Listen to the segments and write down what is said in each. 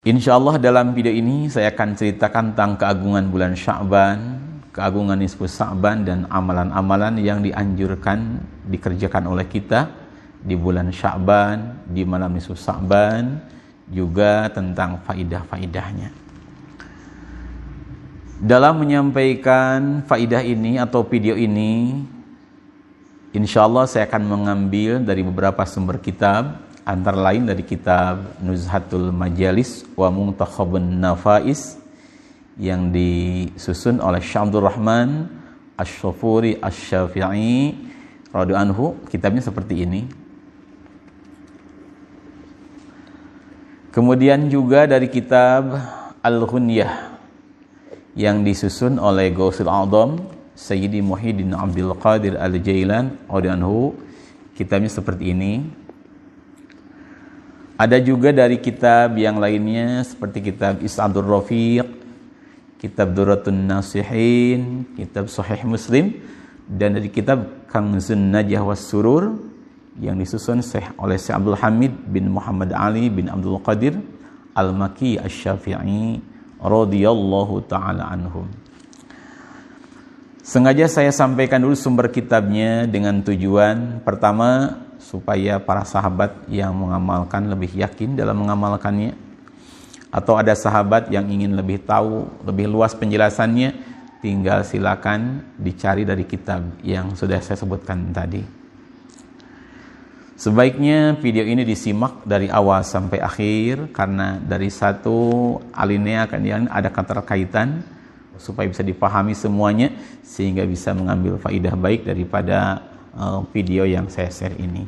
Insyaallah dalam video ini saya akan ceritakan tentang keagungan bulan Sya'ban, keagungan nisfu Sya'ban dan amalan-amalan yang dianjurkan dikerjakan oleh kita di bulan Sya'ban, di malam nisfu Sya'ban, juga tentang faidah-faidahnya. Dalam menyampaikan faidah ini atau video ini, insyaallah saya akan mengambil dari beberapa sumber kitab, antara lain dari kitab Nuzhatul Majalis wa Muntakhabun Nafais yang disusun oleh Syekh Abdul Rahman Asy-Syafuri Asy-Syafi'i radhiyallahu anhu. Kitabnya seperti ini. Kemudian juga dari kitab Al-Ghunyah yang disusun oleh Ghausul A'dham Sayyidi Muhyiddin Abdul Qadir Al-Jailan radhiyallahu anhu. Kitabnya seperti ini. Ada juga dari kitab yang lainnya seperti kitab Is'adur Rafiq, kitab Durratun Nasihin, kitab Sahih Muslim, dan dari kitab Kanzun Najah was Surur yang disusun oleh Syekh Abdul Hamid bin Muhammad Ali bin Abdul Qadir Al-Maki Asy-Syafi'i radhiyallahu taala anhum. Sengaja saya sampaikan dulu sumber kitabnya dengan tujuan pertama supaya para sahabat yang mengamalkan lebih yakin dalam mengamalkannya, atau ada sahabat yang ingin lebih tahu lebih luas penjelasannya, tinggal silakan dicari dari kitab yang sudah saya sebutkan tadi. Sebaiknya video ini disimak dari awal sampai akhir, karena dari satu alinea akan ada keterkaitan supaya bisa dipahami semuanya, sehingga bisa mengambil faidah baik daripada video yang saya share ini.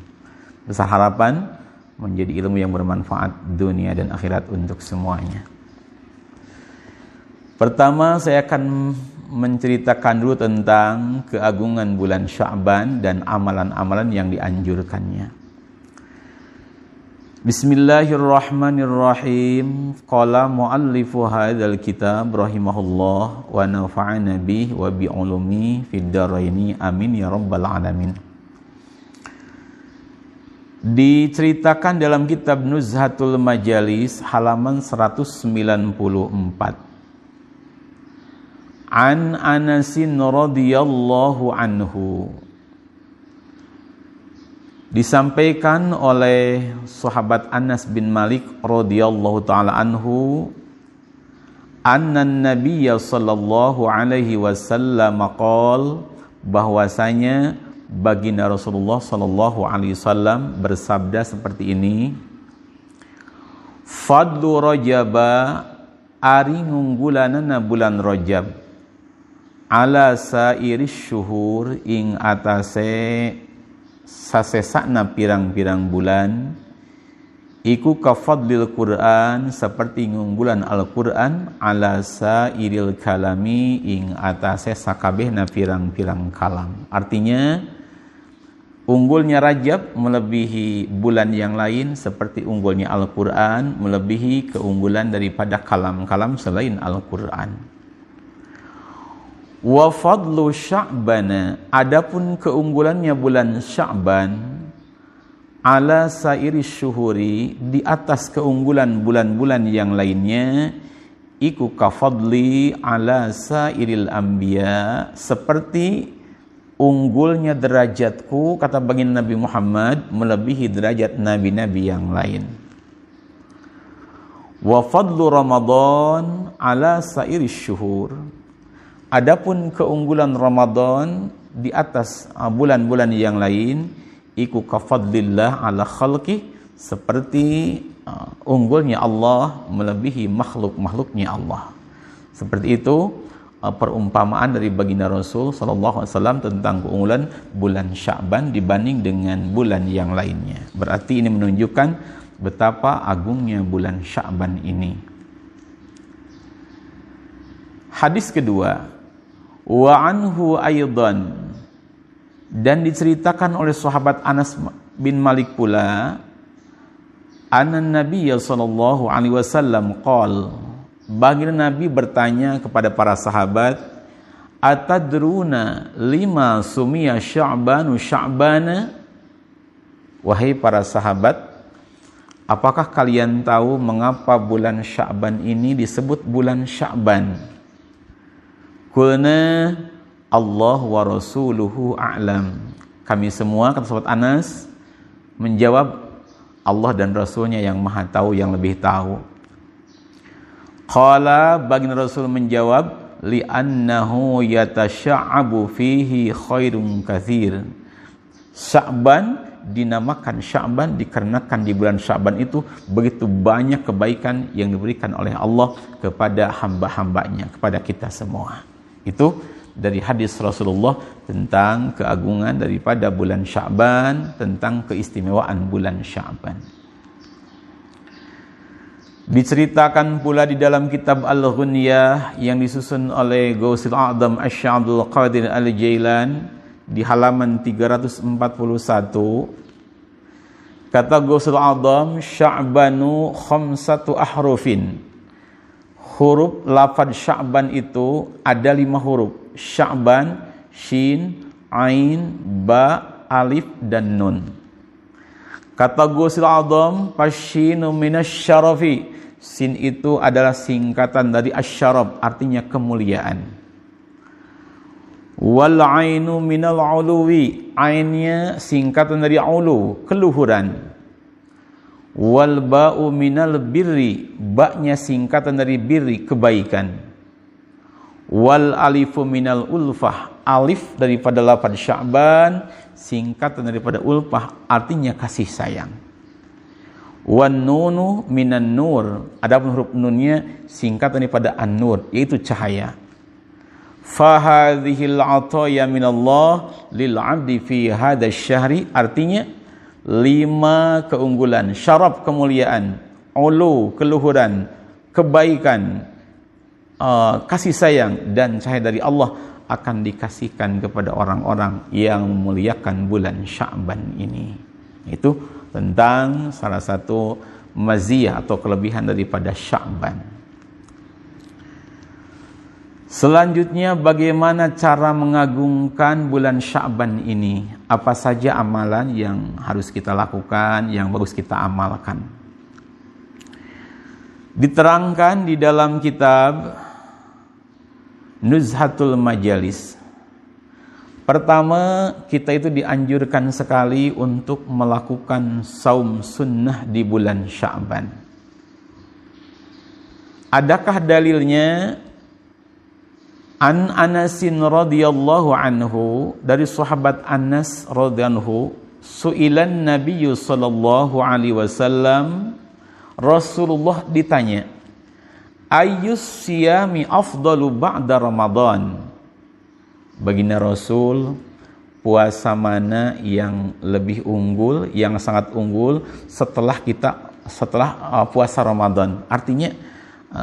Besar harapan menjadi ilmu yang bermanfaat dunia dan akhirat untuk semuanya. Pertama, saya akan menceritakan dulu tentang keagungan bulan Sya'ban dan amalan-amalan yang dianjurkannya. Bismillahirrahmanirrahim. Qala muallifu hadzal kitab rahimahullah wa nafa'ana bihi wa bi ulumi fid dharaini amin ya rabbal alamin. Diceritakan dalam kitab Nuzhatul Majalis halaman 194. An Anasin radhiyallahu anhu. Disampaikan oleh sahabat Anas bin Malik radhiyallahu taala anhu, anna nabiyya sallallahu alaihi wasallam qala, bahwasanya baginda Rasulullah sallallahu alaihi wasallam bersabda seperti ini, fadlu rajaba, ari ngunggulanana bulan Rajab, ala sairis syuhur, ing atase sasesana pirang-pirang bulan, iku kafadlil Quran, seperti ngunggulan Al-Quran, ala sairil kalami, ing atase sakabehna pirang-pirang kalam. Artinya unggulnya Rajab melebihi bulan yang lain, seperti unggulnya Al-Quran melebihi keunggulan daripada kalam-kalam selain Al-Quran. Wa fadlu Sya'bana, adapun keunggulannya bulan Sya'ban, ala sairi syuhuri, di atas keunggulan bulan-bulan yang lainnya, iku kafadli ala sairil anbiya, seperti unggulnya derajatku, kata baginda Nabi Muhammad, melebihi derajat nabi-nabi yang lain. Wa fadlu Ramadan ala sairi syuhur, adapun keunggulan Ramadan di atas bulan-bulan yang lain, iku kafadlillah ala khalqi, seperti unggulnya Allah melebihi makhluk-makhluknya Allah. Seperti itu perumpamaan dari baginda Rasul sallallahu alaihi wasallam tentang keunggulan bulan Sya'ban dibanding dengan bulan yang lainnya. Berarti ini menunjukkan betapa agungnya bulan Sya'ban ini. Hadis kedua, wa anhu aidan, dan diceritakan oleh sahabat Anas bin Malik pula, anna nabiyya sallallahu alaihi wasallam qala, baginda Nabi bertanya kepada para sahabat, atadruna lima sumiya Sya'banu Sya'bana, wahai para sahabat, apakah kalian tahu mengapa bulan Sya'ban ini disebut bulan Sya'ban? Qulna Allah wa rasuluhu a'lam. Kami semua, kata sahabat Anas, menjawab, Allah dan Rasulnya yang maha tahu, yang lebih tahu. Qala, baginda Rasul menjawab, li'annahu yatasya'abu fihi khairun katsir. Sya'ban dinamakan Sya'ban dikarenakan di bulan Sya'ban itu begitu banyak kebaikan yang diberikan oleh Allah kepada hamba-hambanya, kepada kita semua. Itu dari hadis Rasulullah tentang keagungan daripada bulan Sya'ban, tentang keistimewaan bulan Sya'ban. Diceritakan pula di dalam kitab Al-Ghunyah yang disusun oleh Ghausul A'zam Asy-Syabdul Qadir Al-Jailan di halaman 341. Kata Ghausul A'zam, Sya'banu khamsatu ahrufin. Huruf lafaz Sya'ban itu ada 5 huruf. Sya'ban, shin, ain, ba, alif dan nun. Kata Ghausul A'zam, fasyinu minasyarafi. Sin itu adalah singkatan dari asyarab, artinya kemuliaan. Wal ainu minal uluwi, ainnya singkatan dari ulu, keluhuran. Wal ba'u minal birri, ba'nya singkatan dari birri, kebaikan. Wal alifu minal ulfah, alif daripada lafaz Sya'ban, singkatan daripada ulfah, artinya kasih sayang. Wan nunu minan nur, adapun huruf nunnya singkatan daripada an-nur, yaitu cahaya. Fa hadhil ataya minallah lil 'abdi fi hadzal syahri, artinya 5 keunggulan, syaraf kemuliaan, ulu keluhuran, kebaikan, kasih sayang dan cahaya dari Allah akan dikasihkan kepada orang-orang yang memuliakan bulan Sya'ban ini. Itu tentang salah satu maziyah atau kelebihan daripada Sya'ban. Selanjutnya, bagaimana cara mengagungkan bulan Sya'ban ini? Apa saja amalan yang harus kita lakukan, yang bagus kita amalkan? Diterangkan di dalam kitab Nuzhatul Majalis. Pertama, kita itu dianjurkan sekali untuk melakukan saum sunnah di bulan Sya'ban. Adakah dalilnya? An Anasin radhiyallahu anhu, dari sahabat Anas radhiyallahu anhu, su'ilan Nabiyyu sallallahu alaihi wasallam, Rasulullah ditanya, ayyus siyami afdalu ba'da Ramadan? Baginda Rasul, puasa mana yang lebih unggul, yang sangat unggul setelah puasa Ramadan? Artinya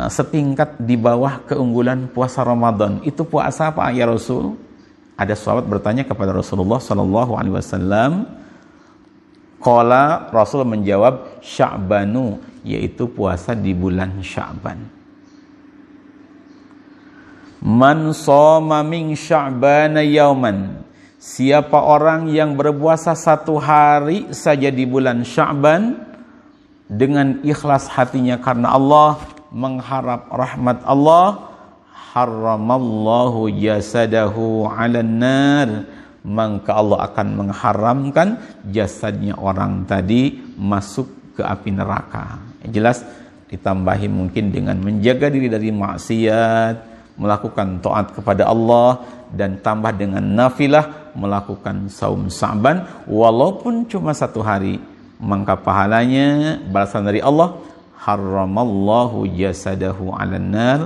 setingkat di bawah keunggulan puasa Ramadan. Itu puasa apa ya Rasul? Ada sahabat bertanya kepada Rasulullah sallallahu alaihi wasallam. Qala, Rasul menjawab, Sya'banu, yaitu puasa di bulan Sya'ban. Man shoma min Sya'bana yauman, siapa orang yang berpuasa 1 hari saja di bulan Sya'ban dengan ikhlas hatinya karena Allah, mengharap rahmat Allah, haramallahu jasadahu 'alan nar, maka Allah akan mengharamkan jasadnya orang tadi masuk ke api neraka. Yang jelas ditambahi mungkin dengan menjaga diri dari maksiat, melakukan taat kepada Allah, dan tambah dengan nafilah melakukan saum Sya'ban walaupun cuma 1 hari, maka pahalanya balasan dari Allah, haramallahu jasadahu 'alan nar,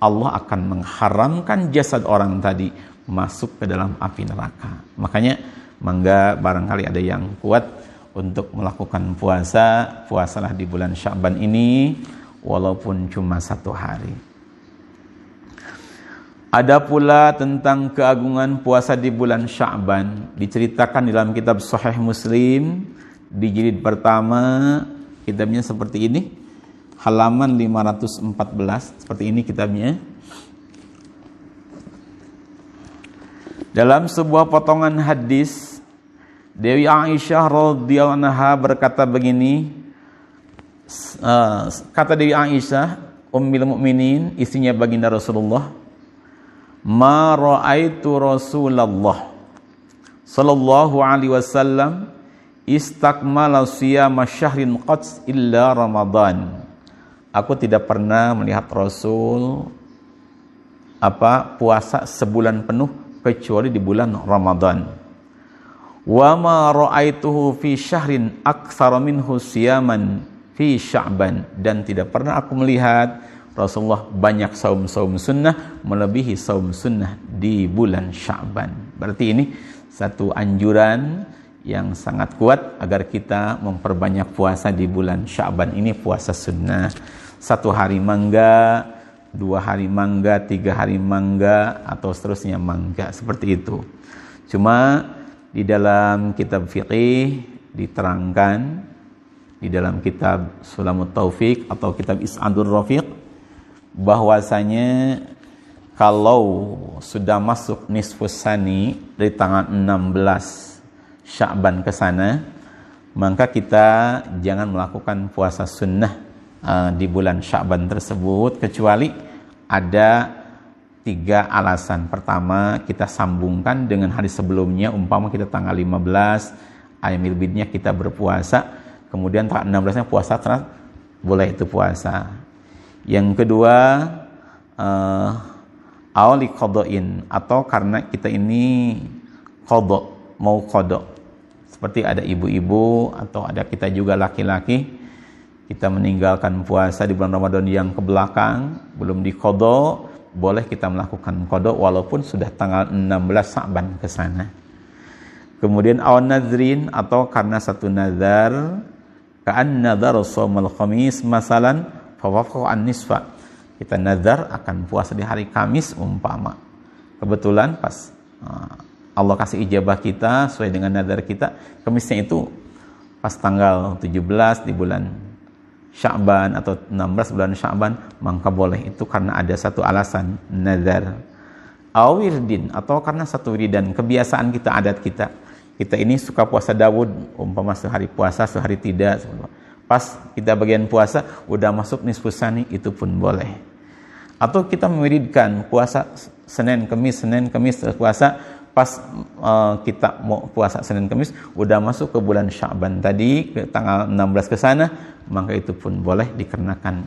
Allah akan mengharamkan jasad orang tadi masuk ke dalam api neraka. Makanya mangga barangkali ada yang kuat untuk melakukan puasalah di bulan Sya'ban ini walaupun cuma 1 hari. Ada pula tentang keagungan puasa di bulan Sya'ban, diceritakan dalam kitab Sahih Muslim di jilid pertama. Kitabnya seperti ini, halaman 514, seperti ini kitabnya. Dalam sebuah potongan hadis, Dewi Aisyah radhiyallahu anha berkata begini, Kata Dewi Aisyah, Ummul Mukminin, istrinya baginda Rasulullah, ma ra'aitu Rasulullah sallallahu alaihi wasallam istakmala siyama syahrin qad illa Ramadan. Aku tidak pernah melihat Rasul puasa sebulan penuh kecuali di bulan Ramadan. Wa ma ra'aituhu fi syahrin aktsara minhu siyaman fi Sya'ban, dan tidak pernah aku melihat Rasulullah banyak saum-saum sunnah melebihi saum sunnah di bulan Sya'ban. Berarti ini satu anjuran yang sangat kuat agar kita memperbanyak puasa di bulan Sya'ban ini, puasa sunnah. 1 hari mangga, 2 hari mangga, 3 hari mangga, atau seterusnya mangga, seperti itu. Cuma di dalam kitab fiqih diterangkan, di dalam kitab Sulamut Taufik atau kitab Is'adur Rafiq, bahwasanya kalau sudah masuk nisfus sani dari tanggal 16 Sya'ban ke sana, maka kita jangan melakukan puasa sunnah di bulan Sya'ban tersebut, kecuali ada 3 alasan. Pertama, kita sambungkan dengan hari sebelumnya, umpama kita tanggal 15 Ayyamil Bidnya kita berpuasa, kemudian tanggal 16-nya puasa, boleh itu puasa. Yang kedua, awali qada'in, atau karena kita ini qada', mau qada', seperti ada ibu-ibu atau ada kita juga laki-laki, kita meninggalkan puasa di bulan Ramadan yang ke belakang, belum diqada', boleh kita melakukan qada' walaupun sudah tanggal 16 Sya'ban ke sana. Kemudian awan nadrin, atau karena satu nazar, ka'an nadhar shaumul khamis masalan fa wafaqa an nisfa. Kita nazar akan puasa di hari Kamis umpama. Kebetulan pas Allah kasih ijabah kita sesuai dengan nazar kita, Kamisnya itu pas tanggal 17 di bulan Sya'ban atau 16 bulan Sya'ban, maka boleh itu karena ada satu alasan, nazar. Awirdin, atau karena satu wiridan, kebiasaan kita, adat kita. Kita ini suka puasa Daud, umpama sehari puasa, sehari tidak. Pas kita bagian puasa, udah masuk nisfus sani, itu pun boleh. Atau kita mewiridkan puasa Senin, Kamis puasa, pas kita mau puasa Senin, Kamis, udah masuk ke bulan Sya'ban tadi, ke tanggal 16 ke sana, maka itu pun boleh dikarenakan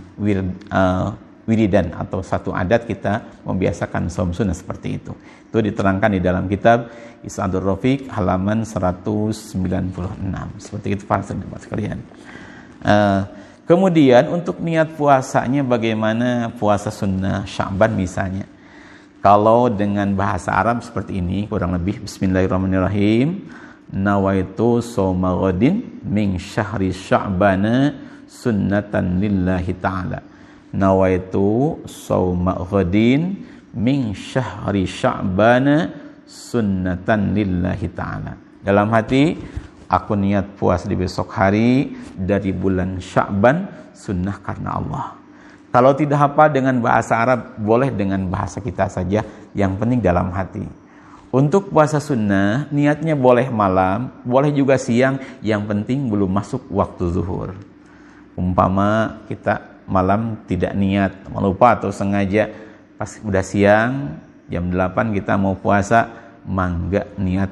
wiridan atau satu adat kita membiasakan saum sunnah seperti itu. Itu diterangkan di dalam kitab Is'adur Rafiq halaman 196. Seperti itu para sahabat sekalian. Kemudian untuk niat puasanya bagaimana? Puasa sunnah Sya'ban misalnya. Kalau dengan bahasa Arab seperti ini, kurang lebih bismillahirrahmanirrahim, nawaitu shauma ghadin min syahri sya'bana sunnatan lillahi ta'ala. Nawaitu shauma ghadin min syahri sya'bana sunnatan lillahi ta'ala. Dalam hati, aku niat puasa di besok hari dari bulan Sya'ban, sunnah karena Allah. Kalau tidak hafal dengan bahasa Arab, boleh dengan bahasa kita saja, yang penting dalam hati. Untuk puasa sunnah, niatnya boleh malam, boleh juga siang, yang penting belum masuk waktu zuhur. Umpama kita malam tidak niat, lupa atau sengaja, pas udah siang, jam 8 kita mau puasa, mangga niat,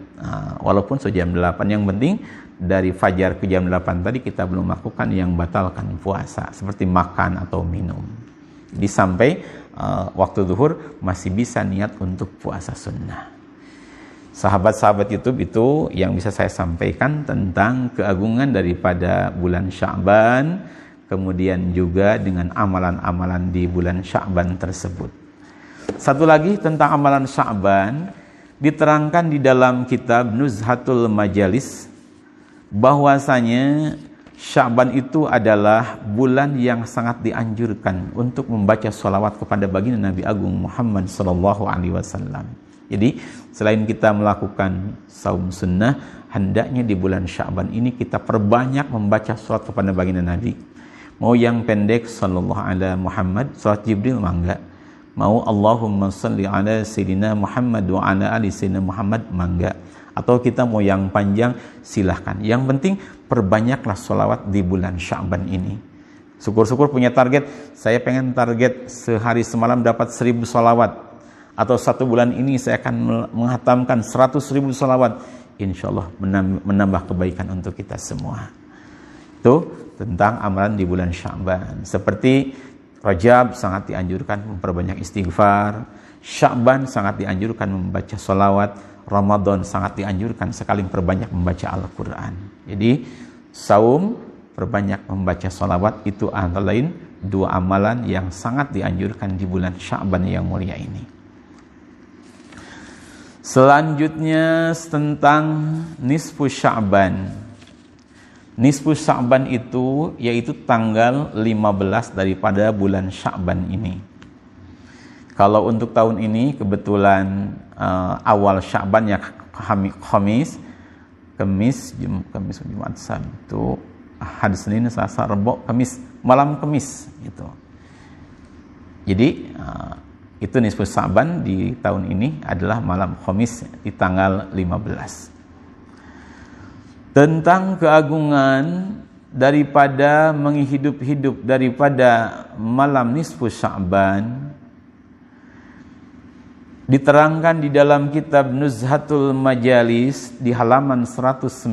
walaupun jam 8, yang penting dari fajar ke jam 8 tadi kita belum melakukan yang batalkan puasa, seperti makan atau minum. Jadi sampai waktu zuhur masih bisa niat untuk puasa sunnah. Sahabat-sahabat YouTube itu yang bisa saya sampaikan tentang keagungan daripada bulan Sya'ban, kemudian juga dengan amalan-amalan di bulan Sya'ban tersebut. Satu lagi tentang amalan Sya'ban, diterangkan di dalam kitab Nuzhatul Majalis, bahwasanya Sya'ban itu adalah bulan yang sangat dianjurkan untuk membaca sholawat kepada baginda Nabi Agung Muhammad sallallahu alaihi wasallam. Jadi selain kita melakukan saum sunnah, hendaknya di bulan Sya'ban ini kita perbanyak membaca sholawat kepada baginda Nabi. Mau yang pendek sallallahu alaihi Muhammad, salat Jibril mangga. Mau Allahumma salli ala sayyidina Muhammad wa ala ali sayyidina Muhammad mangga. Atau kita mau yang panjang, silahkan. Yang penting perbanyaklah sholawat di bulan Sya'ban ini. Syukur-syukur punya target, saya pengen target sehari semalam dapat 1000 sholawat, atau 1 bulan ini saya akan menghatamkan 100.000 sholawat. Insya Allah menambah kebaikan untuk kita semua. Itu tentang amalan di bulan Sya'ban. Seperti Rajab sangat dianjurkan memperbanyak istighfar, Sya'ban sangat dianjurkan membaca sholawat, Ramadan sangat dianjurkan sekali memperbanyak membaca Al-Quran. Jadi saum, perbanyak membaca sholawat, itu antara lain 2 amalan yang sangat dianjurkan di bulan Sya'ban yang mulia ini. Selanjutnya tentang nisfu Sya'ban. Nisfu Sya'ban itu yaitu tanggal 15 daripada bulan Sya'ban ini. Kalau untuk tahun ini kebetulan awal Sya'ban ya Kamis, Jumat, Sabtu, Ahad, Senin, Selasa, Rabu, Kamis, malam Kamis gitu. Jadi itu nisfu Sya'ban di tahun ini adalah malam Kamis di tanggal 15. Tentang keagungan daripada menghidup-hidup daripada malam nisfu Sya'ban diterangkan di dalam kitab Nuzhatul Majalis di halaman 195.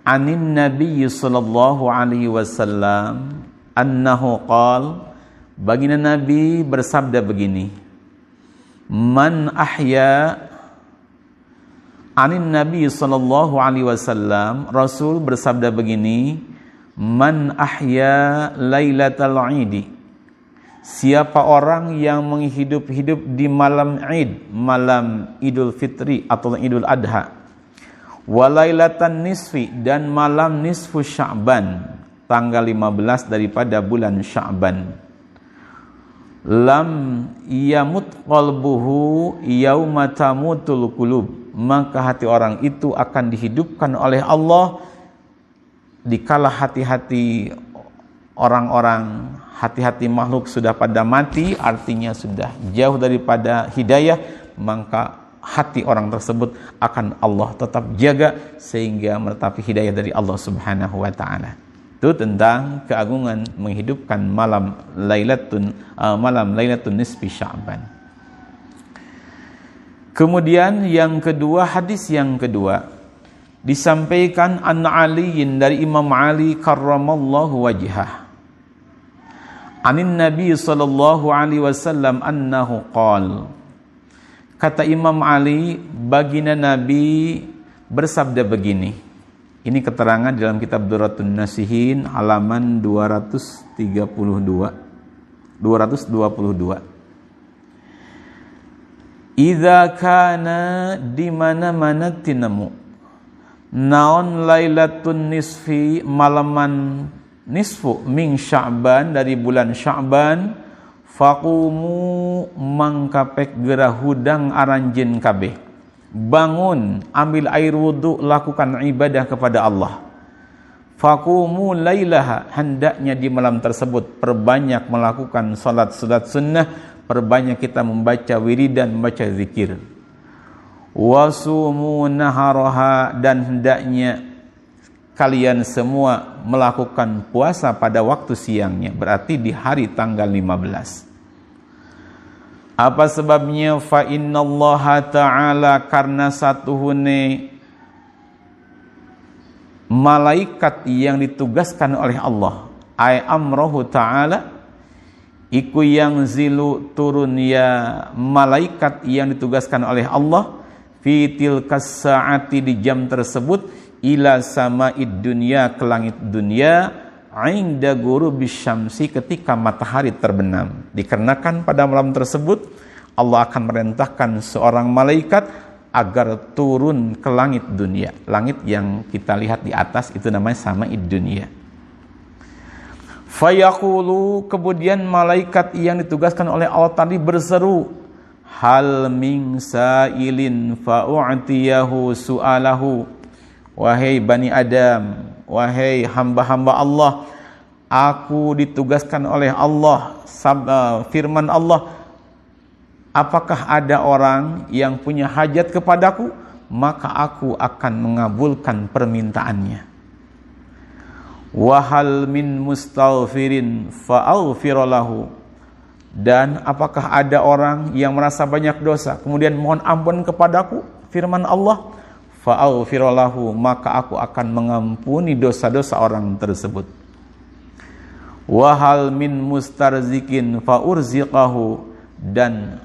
Anin Nabi sallallahu alaihi wasallam annahu qala, baginda Nabi bersabda begini, man ahya, anin Nabi sallallahu alaihi wasallam, Rasul bersabda begini, man ahya lailatal idi, siapa orang yang menghidup-hidup di malam Id, malam Idul Fitri atau Idul Adha, walailatan nisfi, dan malam nisfu Sya'ban, tanggal 15 daripada bulan Sya'ban, lam yamut qalbuhu yauma tamutul qulub, maka hati orang itu akan dihidupkan oleh Allah dikala hati-hati orang-orang, hati-hati makhluk sudah pada mati, artinya sudah jauh daripada hidayah, maka hati orang tersebut akan Allah tetap jaga sehingga menetapi hidayah dari Allah Subhanahu wa taala. Itu tentang keagungan menghidupkan malam Lailatun nisfi Sya'ban. Kemudian yang kedua, hadis yang kedua disampaikan an Aliin, dari Imam Ali karramallahu wajhah, anin Nabi sallallahu alaihi wasallam annahu qala, kata Imam Ali, baginda Nabi bersabda begini. Ini keterangan dalam kitab Durratun Nasihin halaman 222. Idza kana di mana-mana tinamu naon lailatun nisfi, malaman nisfu min Sya'ban, dari bulan Sya'ban, faqumu mangkapek gerah hudang aranjeun kabeh, bangun, ambil air wudu, lakukan ibadah kepada Allah. Faqumu lailaha, hendaknya di malam tersebut perbanyak melakukan salat-salat sunnah, perbanyak kita membaca wiridan, membaca zikir. Wasumu naharaha, dan hendaknya kalian semua melakukan puasa pada waktu siangnya, berarti di hari tanggal 15. Apa sebabnya? Fa innallaha ta'ala, karena satuhune malaikat yang ditugaskan oleh Allah, ay amrohu ta'ala, iku yang zilu turun ya malaikat yang ditugaskan oleh Allah, fitil kasaati, di jam tersebut, ila sama'id dunya, ke langit dunia, inda ghurubis syamsi, ketika matahari terbenam. Dikarenakan pada malam tersebut Allah akan merintahkan seorang malaikat agar turun ke langit dunia. Langit yang kita lihat di atas itu namanya sama'id dunya. Fayaqulu, kemudian malaikat yang ditugaskan oleh Allah tadi berseru, hal min sa'ilin fa'u'tiyahu su'alahu, wahai Bani Adam, wahai hamba-hamba Allah, aku ditugaskan oleh Allah, firman Allah, apakah ada orang yang punya hajat kepadaku, maka aku akan mengabulkan permintaannya. Wa hal min mustaghfirin fa'aghfir lahu. Dan apakah ada orang yang merasa banyak dosa kemudian mohon ampun kepadaku? Firman Allah, fa'aghfir lahu, maka aku akan mengampuni dosa-dosa orang tersebut. Wa hal min mustarzikin fa'urziqahu. Dan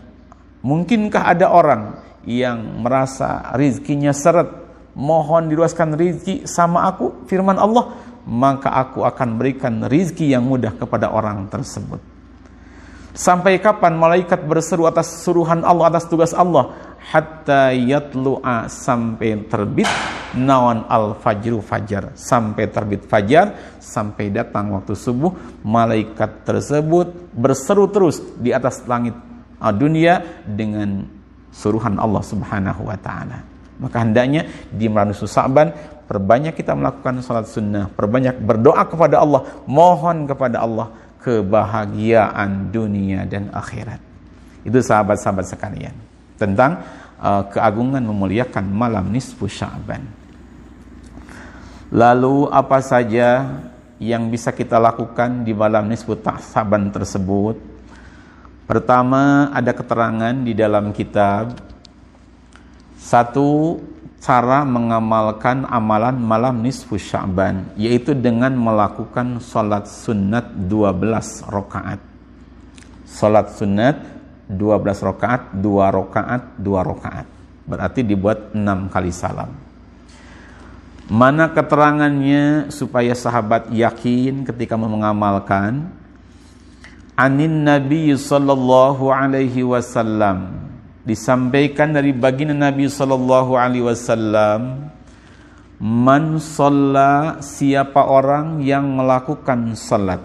mungkinkah ada orang yang merasa rizkinya seret, mohon diluaskan rizki sama aku? Firman Allah, maka aku akan berikan rizki yang mudah kepada orang tersebut. Sampai kapan malaikat berseru atas suruhan Allah, atas tugas Allah? Hatta yatlu'a, sampai terbit naon al-fajru, fajar, sampai terbit fajar, sampai datang waktu subuh, malaikat tersebut berseru terus di atas langit dunia dengan suruhan Allah Subhanahu wa taala. Maka hendaknya di bulan Sya'ban perbanyak kita melakukan salat sunnah, perbanyak berdoa kepada Allah, mohon kepada Allah kebahagiaan dunia dan akhirat. Itu sahabat-sahabat sekalian tentang keagungan memuliakan malam nisfu Sya'ban. Lalu apa saja yang bisa kita lakukan di malam nisfu Sya'ban tersebut? Pertama, ada keterangan di dalam kitab, satu, cara mengamalkan amalan malam nisfu Sya'ban, yaitu dengan melakukan salat sunnat 12 rakaat. Salat sunnat 12 rakaat, 2 rakaat, 2 rakaat. Berarti dibuat 6 kali salam. Mana keterangannya supaya sahabat yakin ketika mengamalkan? Anin Nabi sallallahu alaihi wasallam, disampaikan dari baginda Nabi sallallahu alaihi wasallam, man shalla, siapa orang yang melakukan salat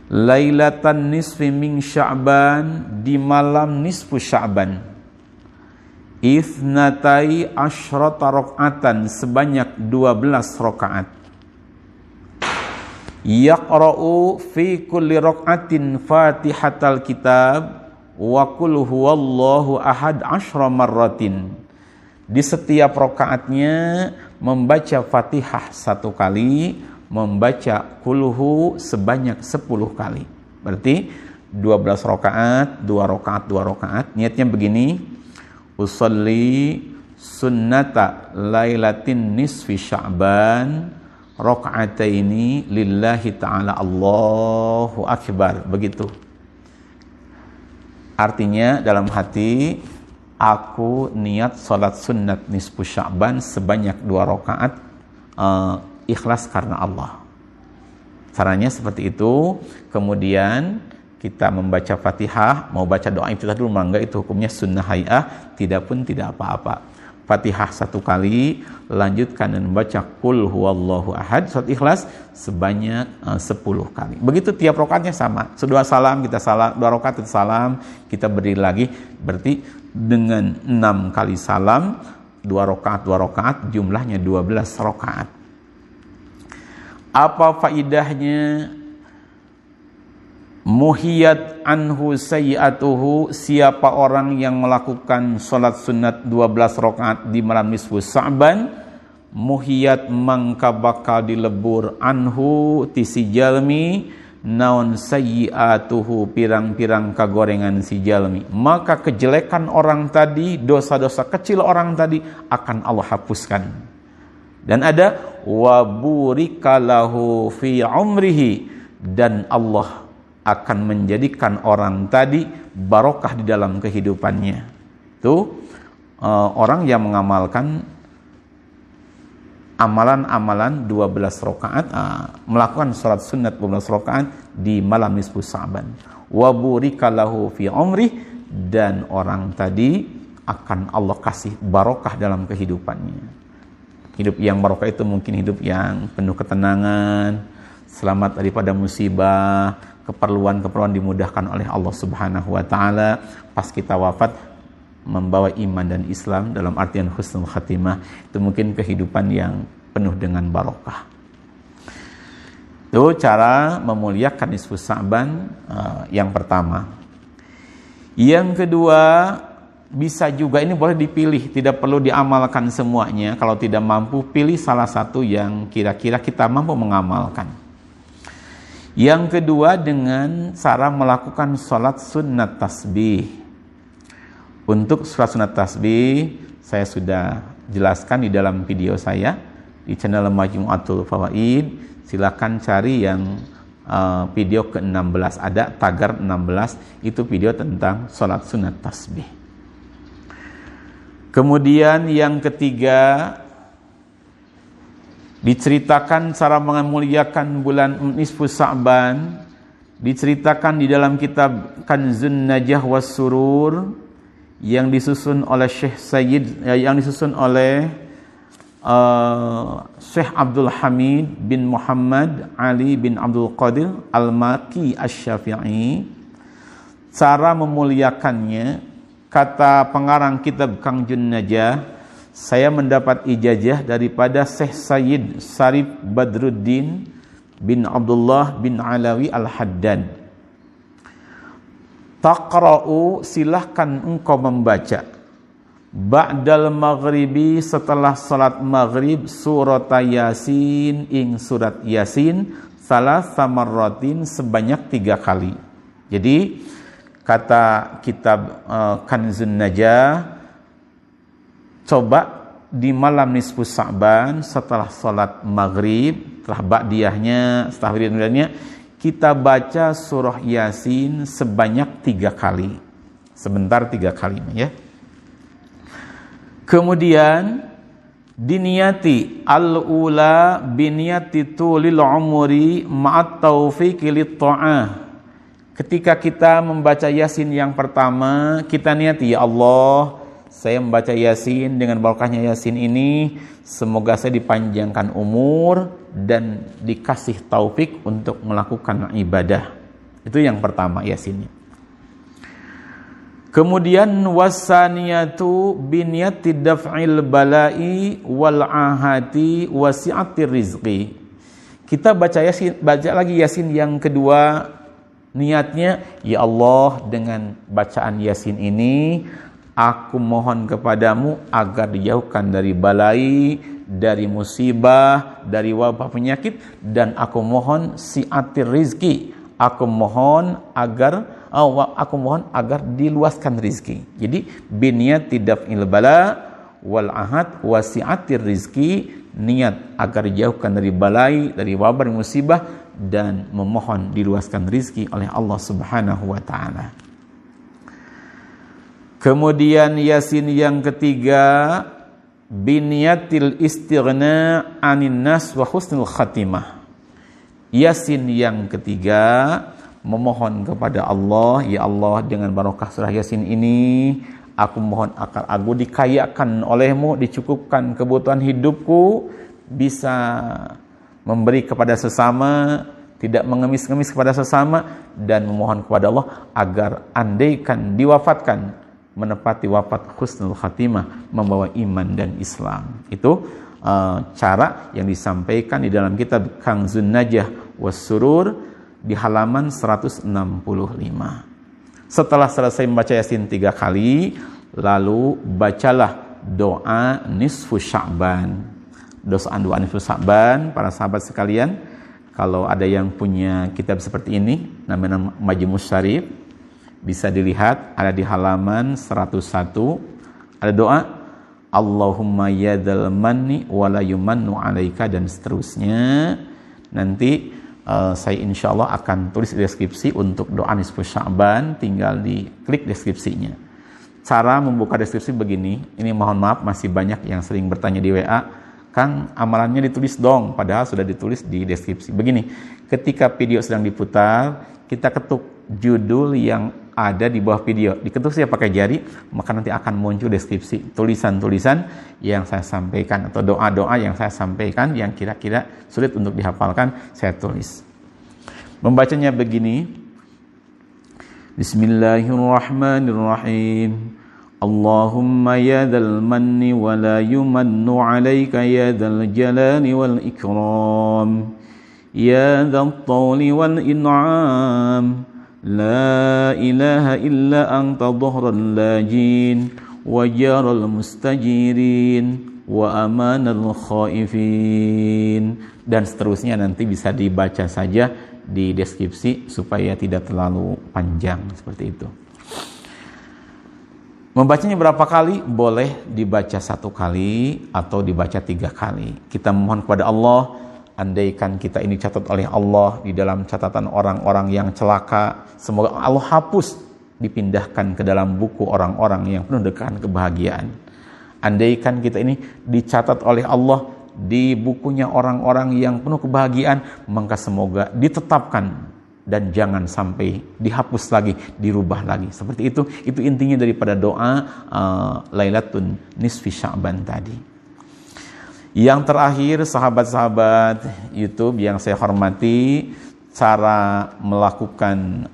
lailatan nisfi min Sya'ban, di malam nisfu Sya'ban, itsnatai asyrata rakaatan, sebanyak 12 rakaat, yaqra'u fi kulli rakaatin fatihatal kitab wa qul huwallahu ahad 10 marratin. Di setiap rakaatnya membaca Fatihah 1 kali, membaca kulhu sebanyak 10 kali. Berarti 12 rakaat, 2 rakaat, 2 rakaat. Niatnya begini, usolli sunnata lailatin nisfi Sya'ban rakaataini lillahi ta'ala, Allahu akbar. Begitu. Artinya dalam hati, aku niat salat sunnat nisfu Sya'ban sebanyak 2 rakaat, ikhlas karena Allah. Caranya seperti itu. Kemudian kita membaca Fatihah, mau baca doa iftitah dulu mangga, itu hukumnya sunnah hay'ah, tidak pun tidak apa-apa. Fatihah 1 kali, lanjutkan dan membaca qul huwallahu ahad, surat ikhlas sebanyak 10 kali. Begitu tiap rakaatnya sama. Sedua salam kita salam, 2 rakaat kita salam, kita berdiri lagi. Berarti dengan 6 kali salam, 2 rakaat, jumlahnya 12 rakaat. Apa faidahnya? Muhiyat anhu sayyi'atuhu, siapa orang yang melakukan salat sunat 12 rakaat di malam nisfu Sya'ban, muhiyat mangka bakal dilebur anhu tisi jalmi naon sayyi'atuhu, pirang-pirang kagorengan si jalmi. Maka kejelekan orang tadi, dosa-dosa kecil orang tadi akan Allah hapuskan. Dan ada wa burikalahu fi umrihi, dan Allah akan menjadikan orang tadi barokah di dalam kehidupannya. Itu orang yang mengamalkan amalan-amalan 12 rakaat, melakukan salat sunat 12 rakaat di malam nisfu Sya'ban. Wa burikalahu fi umri, dan orang tadi akan Allah kasih barokah dalam kehidupannya. Hidup yang barokah itu mungkin hidup yang penuh ketenangan, selamat daripada musibah, keperluan-keperluan dimudahkan oleh Allah Subhanahu wa taala. Pas kita wafat membawa iman dan Islam dalam artian husnul khatimah. Itu mungkin kehidupan yang penuh dengan barokah. Itu cara memuliakan nisfu Sya'ban yang pertama. Yang kedua, bisa juga ini boleh dipilih, tidak perlu diamalkan semuanya. Kalau tidak mampu, pilih salah satu yang kira-kira kita mampu mengamalkan. Yang kedua, dengan cara melakukan sholat sunat tasbih. Untuk sholat sunat tasbih, saya sudah jelaskan di dalam video saya di channel Majmu'atul Fawaid. Silakan cari yang video ke-16, ada tagar 16, itu video tentang sholat sunat tasbih. Kemudian yang ketiga, diceritakan cara memuliakan bulan nisfu Sa'ban, diceritakan di dalam kitab Kanzun Najah was Surur yang disusun oleh Syekh Sayyid, yang disusun oleh Syekh Abdul Hamid bin Muhammad Ali bin Abdul Qadir Al-Maki Asy-Syafi'i. Cara memuliakannya, kata pengarang kitab Kanzun Najah, saya mendapat ijazah daripada Syekh Sayyid Sarif Badruddin bin Abdullah bin Alawi Al-Haddad. Taqra'u, silahkan engkau membaca, ba'dal maghribi, setelah salat maghrib, surat Yasin, ing surat Yasin, salasa marratin, sebanyak 3 kali. Jadi kata kitab Kanzun Najah, coba di malam nisfu Sa'ban setelah salat maghrib, setelah ba'diyahnya, setelah wiridnya, kita baca surah Yasin sebanyak 3 kali. Sebentar 3 kali ya. Kemudian diniati al-ula biniyati tulil umuri ma'at taufiqi lit-ta'ah. Ketika kita membaca Yasin yang pertama, kita niati, ya Allah, saya membaca Yasin dengan barokahnya Yasin ini, semoga saya dipanjangkan umur dan dikasih taufik untuk melakukan ibadah. Itu yang pertama Yasinnya. Kemudian wasaniyatu biniyati daf'il bala'i wal ahati wasi'atir rizqi. Kita baca lagi Yasin yang kedua, niatnya, ya Allah, dengan bacaan Yasin ini aku mohon kepadamu agar dijauhkan dari balai, dari musibah, dari wabah penyakit, dan aku mohon si'atir rizki, aku mohon agar diluaskan rizki. Jadi biniyati daf'il bala wal ahad wasi'atir rizki, niat agar dijauhkan dari balai, dari wabah, dari musibah, dan memohon diluaskan rizki oleh Allah Subhanahu wa ta'ala. Kemudian Yasin yang ketiga, biniyatil istighna anin nas wa husnul khatimah. Yasin yang ketiga, memohon kepada Allah, ya Allah, dengan barokah surah Yasin ini aku mohon agar aku dikayakan olehmu, dicukupkan kebutuhan hidupku, bisa memberi kepada sesama, tidak mengemis-ngemis kepada sesama, dan memohon kepada Allah agar andaikan diwafatkan, menepati wafat husnul khatimah, membawa iman dan Islam. Itu cara yang disampaikan di dalam kitab Kanzun Najah was Surur di halaman 165. Setelah selesai membaca Yasin 3 kali, lalu bacalah doa nisfu Sya'ban. Doa nisfu Sya'ban, para sahabat sekalian, kalau ada yang punya kitab seperti ini, namanya Majmu' Syarif, bisa dilihat, ada di halaman 101, ada doa Allahumma yadzal manni wala yumannu alaika, dan seterusnya. Nanti saya insya Allah akan tulis deskripsi untuk doa nisfu Sya'ban, tinggal diklik deskripsinya. Cara membuka deskripsi begini, ini mohon maaf masih banyak yang sering bertanya di WA, Kang, amalannya ditulis dong, padahal sudah ditulis di deskripsi. Begini, ketika video sedang diputar, kita ketuk judul yang ada di bawah video, diketuk saya pakai jari, maka nanti akan muncul deskripsi, tulisan-tulisan yang saya sampaikan atau doa-doa yang saya sampaikan yang kira-kira sulit untuk dihafalkan, saya tulis. Membacanya begini, Bismillahirrahmanirrahim. Allahumma ya dzal manni wa la yumannu 'alaika ya dzal jalali wal ikram ya dzal tawli wal in'am. La ilaha illa anta dhahral lajin wa jaral mustajirin wa amanal khaifin, dan seterusnya. Nanti bisa dibaca saja di deskripsi supaya tidak terlalu panjang seperti itu. Membacanya berapa kali? Boleh dibaca 1 kali atau dibaca 3 kali. Kita mohon kepada Allah, andaikan kita ini catat oleh Allah di dalam catatan orang-orang yang celaka, semoga Allah hapus, dipindahkan ke dalam buku orang-orang yang penuh dengan kebahagiaan. Andaikan kita ini dicatat oleh Allah di bukunya orang-orang yang penuh kebahagiaan, maka semoga ditetapkan dan jangan sampai dihapus lagi, dirubah lagi. Seperti itu intinya daripada doa Lailatul Nisfi Sya'ban tadi. Yang terakhir, sahabat-sahabat YouTube yang saya hormati, cara melakukan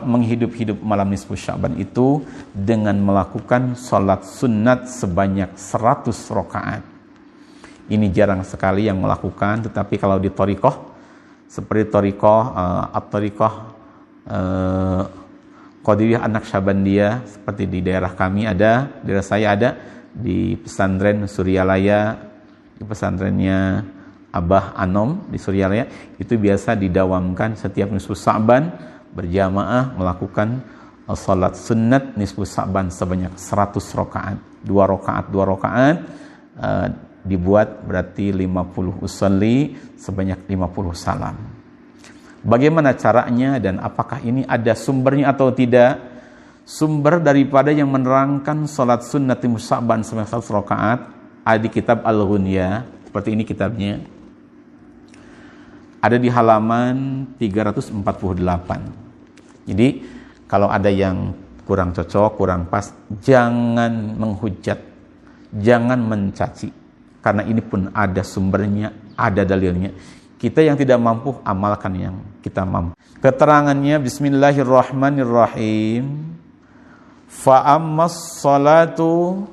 menghidup malam nisfu Sya'ban itu dengan melakukan sholat sunat sebanyak 100 rakaat. Ini jarang sekali yang melakukan, tetapi kalau di thariqah seperti thariqah at-thariqah Qadiriyah An-Naqsyabandiyah, seperti di daerah kami ada, daerah saya ada, di pesantren Suryalaya, di pesantrennya Abah Anom di Suryalaya, itu biasa didawamkan setiap nisfu Sya'ban berjamaah melakukan salat sunnat nisfu Sya'ban sebanyak 100 rakaat. 2 rakaat dibuat berarti 50 usolli sebanyak 50 salam. Bagaimana caranya dan apakah ini ada sumbernya atau tidak? Sumber daripada yang menerangkan salat sunnat nisfu Sya'ban sebanyak 100 rakaat ada di kitab Al-Ghunyah, seperti ini kitabnya. Ada di halaman 348. Jadi kalau ada yang kurang cocok, kurang pas, jangan menghujat, jangan mencaci. Karena ini pun ada sumbernya, ada dalilnya. Kita yang tidak mampu, amalkan yang kita mampu. Keterangannya, Bismillahirrahmanirrahim. Fa'ammas salatu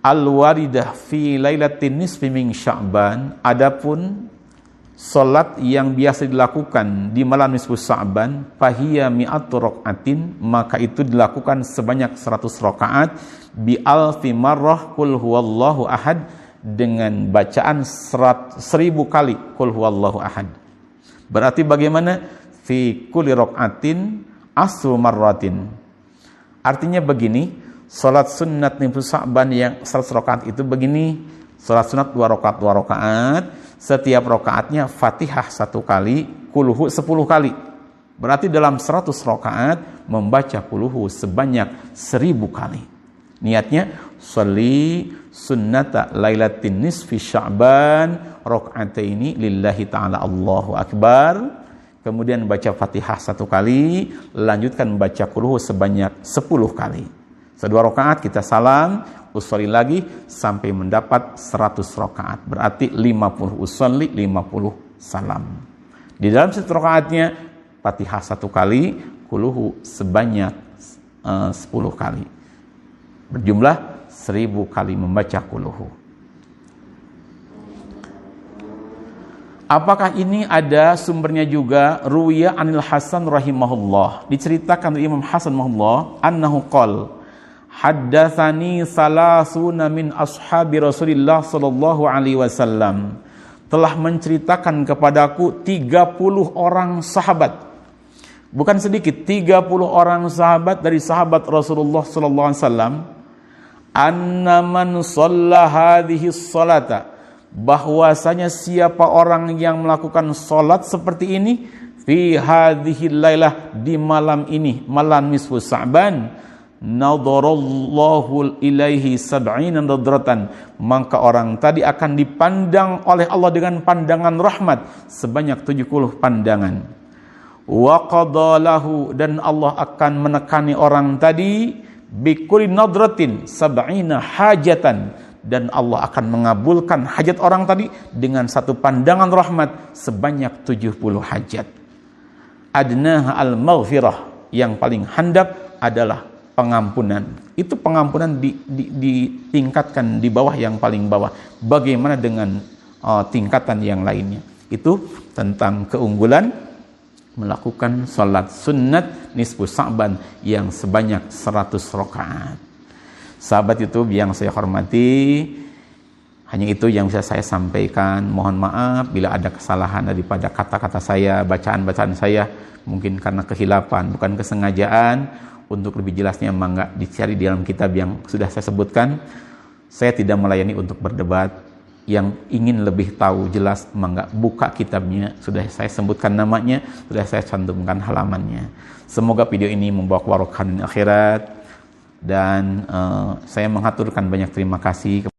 al-waridah fi lailatin nisfi min Sya'ban. Adapun salat yang biasa dilakukan di malam nisfu Sya'ban, fahiya mi'atu raka'atin, maka itu dilakukan sebanyak 100 rakaat bi alfi marrah qul huwallahu ahad, dengan bacaan 1000 kali qul huwallahu ahad. Berarti bagaimana? Fi kulli raka'atin asru marratin. Artinya begini, salat sunat nisfu Sya'ban yang 100 rakaat itu begini, salat sunat 2 rakaat, setiap rakaatnya Fatihah 1 kali, qulhu 10 kali. Berarti dalam 100 rakaat membaca qulhu sebanyak 1000 kali. Niatnya sholli sunnata lailatin nisfi Sya'ban raka'ataini lillahi ta'ala Allahu akbar. Kemudian baca Fatihah 1 kali, lanjutkan membaca qulhu sebanyak 10 kali. 2 rakaat kita salam, usolli lagi sampai mendapat 100 rakaat. Berarti 50 usolli, 50 salam. Di dalam 1 rakaatnya Fatihah 1 kali, qulhu sebanyak 10 kali. Berjumlah 1000 kali membaca qulhu. Apakah ini ada sumbernya juga? Ruwiya anil Hasan rahimahullah. Diceritakan dari Imam Hasan rahimahullah, annahu qala haddatsani salasuna min ashabi Rasulillah sallallahu alaihi wasallam, telah menceritakan kepadaku 30 orang sahabat. Bukan sedikit, 30 orang sahabat dari sahabat Rasulullah sallallahu alaihi wasallam, anna man shalla hadhihi sholata, bahwasanya siapa orang yang melakukan salat seperti ini, fi hadhihi lailah, di malam ini, malam nisfu Sya'ban, nadarallahu ilaihi sab'ina nadratan, maka orang tadi akan dipandang oleh Allah dengan pandangan rahmat sebanyak 70 pandangan. Wa qadalahu, dan Allah akan menekani orang tadi bikulli nadratin sab'ina hajatan, dan Allah akan mengabulkan hajat orang tadi dengan 1 pandangan rahmat sebanyak 70 hajat. Adnaha al-maghfirah, yang paling handap adalah pengampunan. Itu pengampunan ditingkatkan di bawah yang paling bawah. Bagaimana dengan tingkatan yang lainnya? Itu tentang keunggulan melakukan salat sunnat nisfu Sa'ban yang sebanyak 100 rakaat. Sahabat YouTube yang saya hormati, hanya itu yang bisa saya sampaikan. Mohon maaf bila ada kesalahan daripada kata-kata saya, bacaan-bacaan saya, mungkin karena kehilapan, bukan kesengajaan. Untuk lebih jelasnya mangga dicari di dalam kitab yang sudah saya sebutkan. Saya tidak melayani untuk berdebat. Yang ingin lebih tahu jelas mangga buka kitabnya, sudah saya sebutkan namanya, sudah saya cantumkan halamannya. Semoga video ini membawa keberkahan di akhirat, dan saya mengaturkan banyak terima kasih